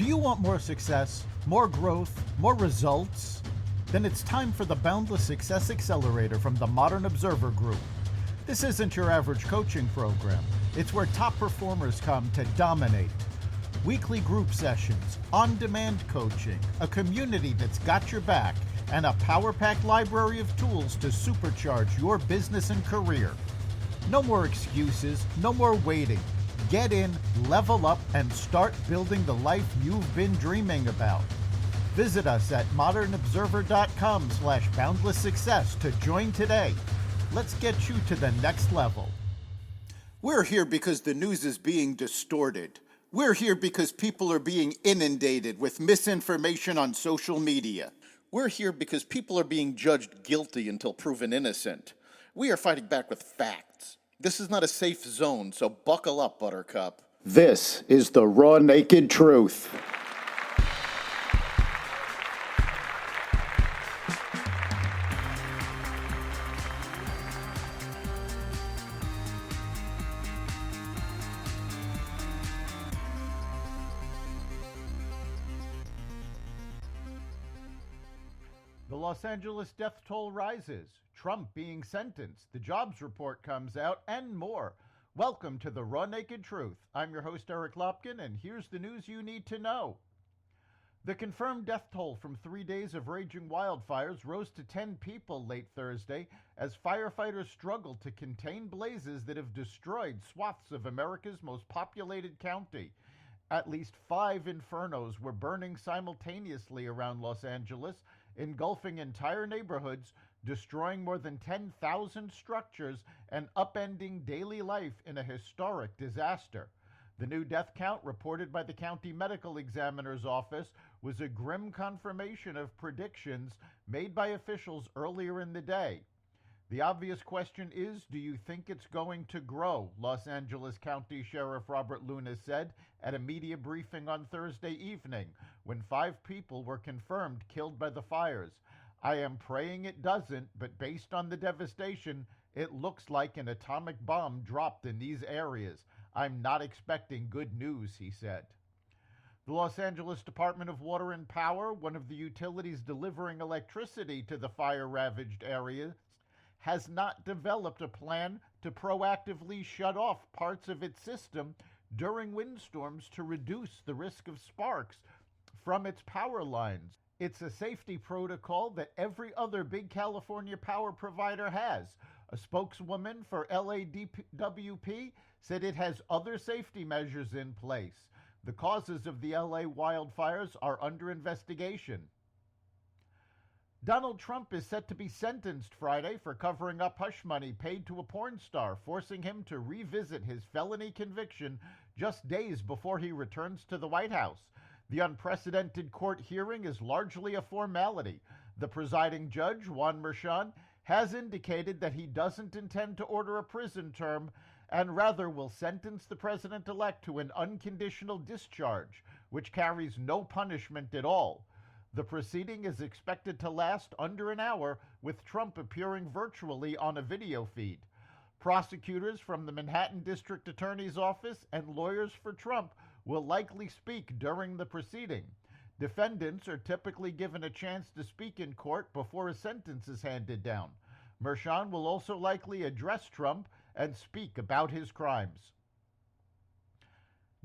Do you want more success, more growth, more results? Then it's time for the Boundless Success Accelerator from the Modern Observer Group. This isn't your average coaching program. It's where top performers come to dominate. Weekly group sessions, on-demand coaching, a community that's got your back, and a power-packed library of tools to supercharge your business and career. No more excuses, no more waiting. Get in, level up, and start building the life you've been dreaming about. Visit us at modernobserver.com/boundless success to join today. Let's get you to the next level. We're here because the news is being distorted. We're here because people are being inundated with misinformation on social media. We're here because people are being judged guilty until proven innocent. We are fighting back with facts. This is not a safe zone, so buckle up, Buttercup. This is the raw, naked truth. The Los Angeles death toll rises, Trump being sentenced, the jobs report comes out, and more. Welcome to the Raw Naked Truth. I'm your host, Eric Lopkin, and here's the news you need to know. The confirmed death toll from 3 days of raging wildfires rose to 10 people late Thursday as firefighters struggled to contain blazes that have destroyed swaths of America's most populated county. At least 5 infernos were burning simultaneously around Los Angeles, engulfing entire neighborhoods, destroying more than 10,000 structures, and upending daily life in a historic disaster. The new death count reported by the county medical examiner's office was a grim confirmation of predictions made by officials earlier in the day. The obvious question is, do you think it's going to grow? Los Angeles County Sheriff Robert Luna said at a media briefing on Thursday evening when 5 people were confirmed killed by the fires. I am praying it doesn't, but based on the devastation, it looks like an atomic bomb dropped in these areas. I'm not expecting good news, he said. The Los Angeles Department of Water and Power, one of the utilities delivering electricity to the fire-ravaged areas, has not developed a plan to proactively shut off parts of its system during windstorms to reduce the risk of sparks from its power lines. It's a safety protocol that every other big California power provider has. A spokeswoman for LADWP said it has other safety measures in place. The causes of the LA wildfires are under investigation. Donald Trump is set to be sentenced Friday for covering up hush money paid to a porn star, forcing him to revisit his felony conviction just days before he returns to the White House. The unprecedented court hearing is largely a formality. The presiding judge, Juan Merchan, has indicated that he doesn't intend to order a prison term and rather will sentence the president-elect to an unconditional discharge, which carries no punishment at all. The proceeding is expected to last under an hour, with Trump appearing virtually on a video feed. Prosecutors from the Manhattan District Attorney's Office and lawyers for Trump will likely speak during the proceeding. Defendants are typically given a chance to speak in court before a sentence is handed down. Merchan will also likely address Trump and speak about his crimes.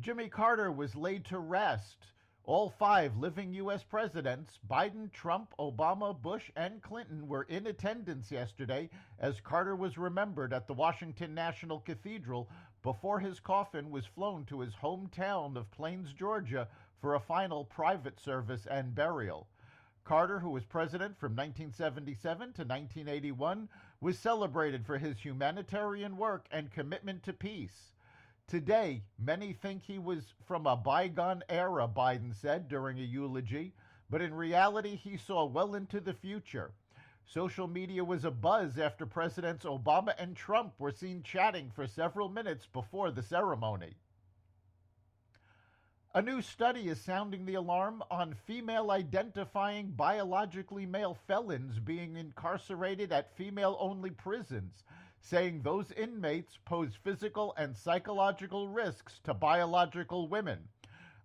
Jimmy Carter was laid to rest. All 5 living U.S. presidents, Biden, Trump, Obama, Bush, and Clinton, were in attendance yesterday as Carter was remembered at the Washington National Cathedral before his coffin was flown to his hometown of Plains, Georgia, for a final private service and burial. Carter, who was president from 1977 to 1981, was celebrated for his humanitarian work and commitment to peace. Today, many think he was from a bygone era, Biden said during a eulogy, but in reality, he saw well into the future. Social media was abuzz after Presidents Obama and Trump were seen chatting for several minutes before the ceremony. A new study is sounding the alarm on female-identifying biologically male felons being incarcerated at female-only prisons, saying those inmates pose physical and psychological risks to biological women.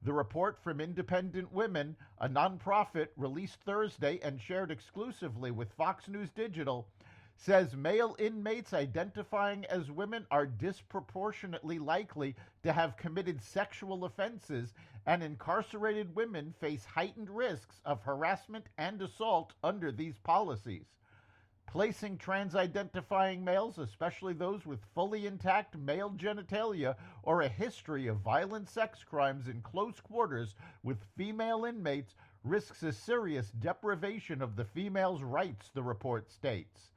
The report from Independent Women, a nonprofit released Thursday and shared exclusively with Fox News Digital, says male inmates identifying as women are disproportionately likely to have committed sexual offenses, and incarcerated women face heightened risks of harassment and assault under these policies. Placing trans-identifying males, especially those with fully intact male genitalia or a history of violent sex crimes in close quarters with female inmates, risks a serious deprivation of the female's rights, the report states.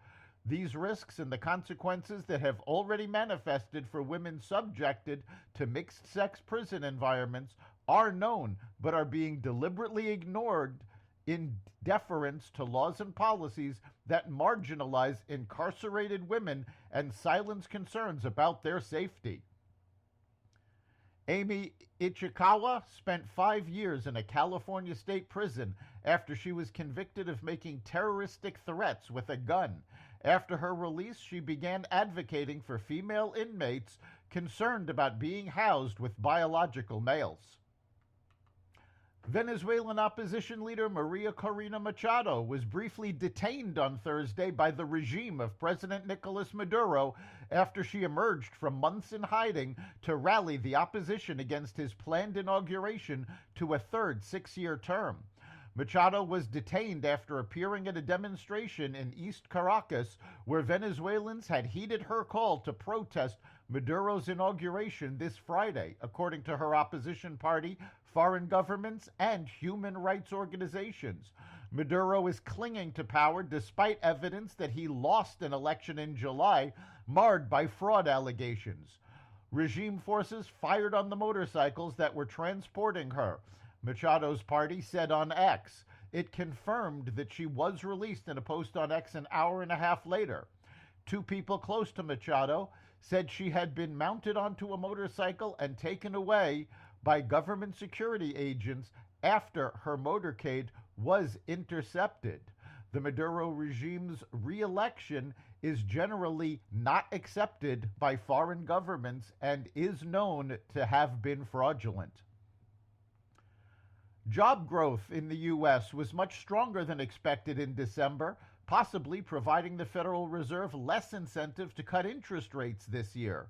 These risks and the consequences that have already manifested for women subjected to mixed-sex prison environments are known, but are being deliberately ignored in deference to laws and policies that marginalize incarcerated women and silence concerns about their safety. Amy Ichikawa spent 5 years in a California state prison after she was convicted of making terroristic threats with a gun. After her release, she began advocating for female inmates concerned about being housed with biological males. Venezuelan opposition leader Maria Corina Machado was briefly detained on Thursday by the regime of President Nicolas Maduro after she emerged from months in hiding to rally the opposition against his planned inauguration to a third 6-year term. Machado was detained after appearing at a demonstration in East Caracas where Venezuelans had heeded her call to protest Maduro's inauguration this Friday, according to her opposition party, foreign governments, and human rights organizations. Maduro is clinging to power despite evidence that he lost an election in July, marred by fraud allegations. Regime forces fired on the motorcycles that were transporting her. Machado's party said on X. It confirmed that she was released in a post on X an hour and a half later. 2 people close to Machado said she had been mounted onto a motorcycle and taken away by government security agents after her motorcade was intercepted. The Maduro regime's re-election is generally not accepted by foreign governments and is known to have been fraudulent. Job growth in the U.S. was much stronger than expected in December, possibly providing the Federal Reserve less incentive to cut interest rates this year.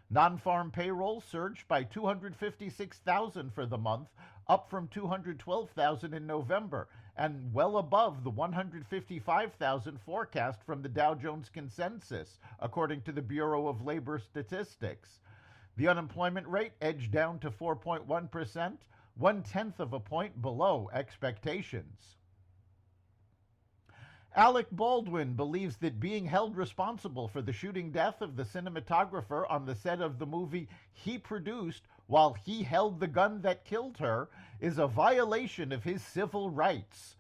Non-farm payrolls surged by 256,000 for the month, up from 212,000 in November, and well above the 155,000 forecast from the Dow Jones Consensus, according to the Bureau of Labor Statistics. The unemployment rate edged down to 4.1%, 1/10 of a point below expectations. Alec Baldwin believes that being held responsible for the shooting death of the cinematographer on the set of the movie he produced while he held the gun that killed her is a violation of his civil rights.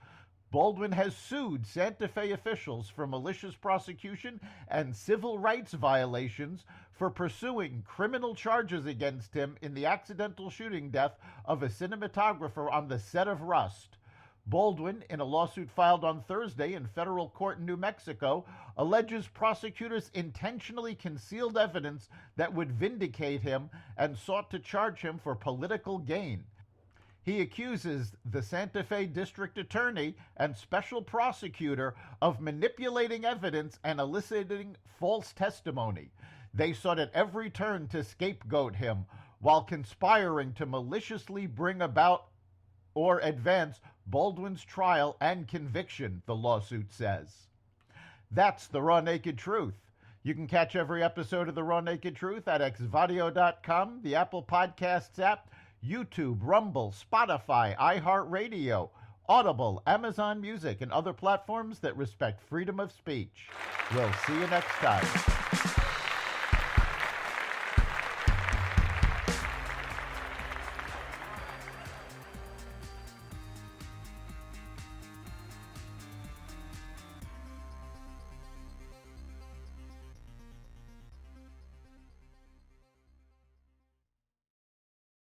Baldwin has sued Santa Fe officials for malicious prosecution and civil rights violations for pursuing criminal charges against him in the accidental shooting death of a cinematographer on the set of Rust. Baldwin, in a lawsuit filed on Thursday in federal court in New Mexico, alleges prosecutors intentionally concealed evidence that would vindicate him and sought to charge him for political gain. He accuses the Santa Fe district attorney and special prosecutor of manipulating evidence and eliciting false testimony. They sought at every turn to scapegoat him while conspiring to maliciously bring about or advance Baldwin's trial and conviction, the lawsuit says. That's the Raw Naked Truth. You can catch every episode of the Raw Naked Truth at xvadio.com, the Apple Podcasts app, YouTube, Rumble, Spotify, iHeartRadio, Audible, Amazon Music, and other platforms that respect freedom of speech. We'll see you next time.